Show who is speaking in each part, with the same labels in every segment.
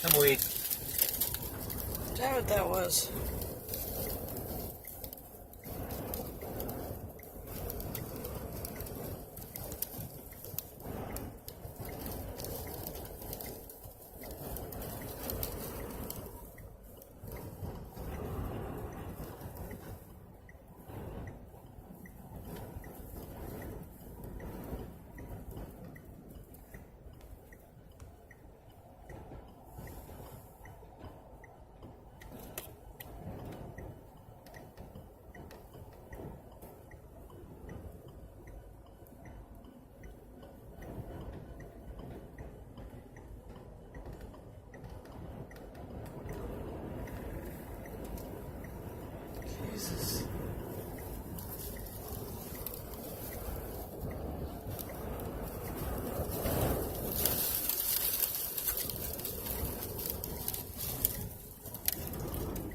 Speaker 1: Tumbleweed.
Speaker 2: Is that what that was? Jesus.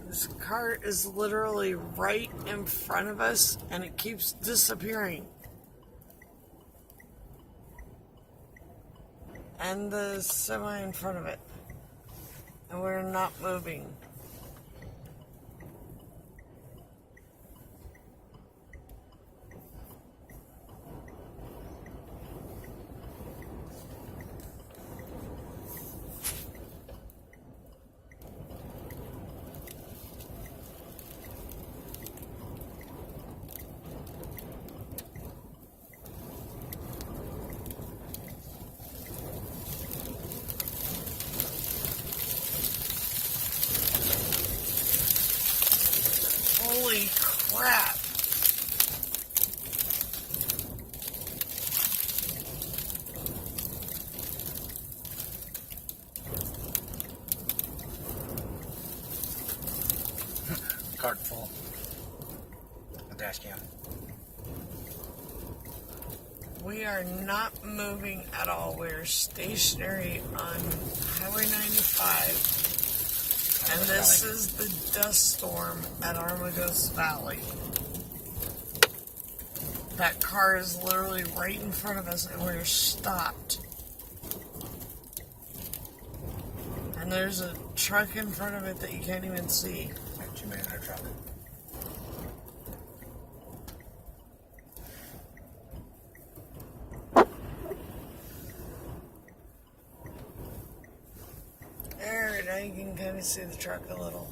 Speaker 2: This car is literally right in front of us and it keeps disappearing. And the semi in front of it. And we're not moving. Holy crap.
Speaker 1: Cart full. A dash cam.
Speaker 2: We are not moving at all. We're stationary on Highway 95. And this is the dust storm at Armagosa Valley. That car is literally right in front of us and we're stopped. And there's a truck in front of it that you can't even see.
Speaker 1: 2 minutes in our truck.
Speaker 2: There, now you can kind of see the truck a little.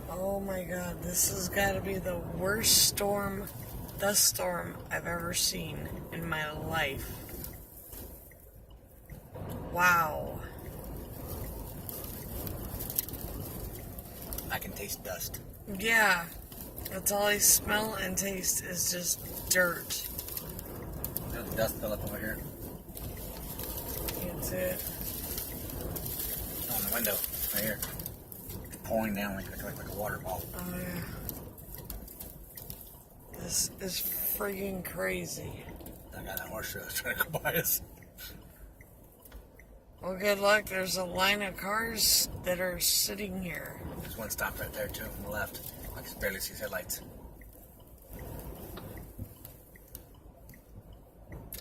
Speaker 2: Oh my god, this has got to be the worst dust storm I've ever seen in my life. Wow.
Speaker 1: I can taste dust.
Speaker 2: Yeah, that's all I smell and taste is just dirt.
Speaker 1: There's dust built up over here.
Speaker 2: Can't see it.
Speaker 1: On the window, right here. It's pouring down like a waterfall.
Speaker 2: Oh yeah. This is freaking crazy.
Speaker 1: I got that horse show trying to go by us.
Speaker 2: Well, good luck. There's a line of cars that are sitting here.
Speaker 1: There's one stopped right there too, on the left. I can barely see his headlights.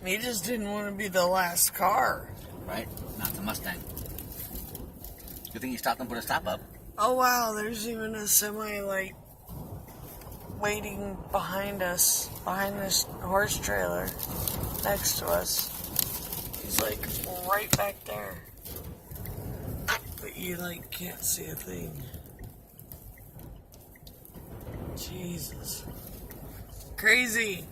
Speaker 2: He just didn't want to be the last car.
Speaker 1: Right? Not the Mustang. Good thing you stopped and put a stop up.
Speaker 2: Oh wow, there's even a semi like waiting behind us, behind this horse trailer next to us. He's like right back there. But you like can't see a thing. Jesus. Crazy.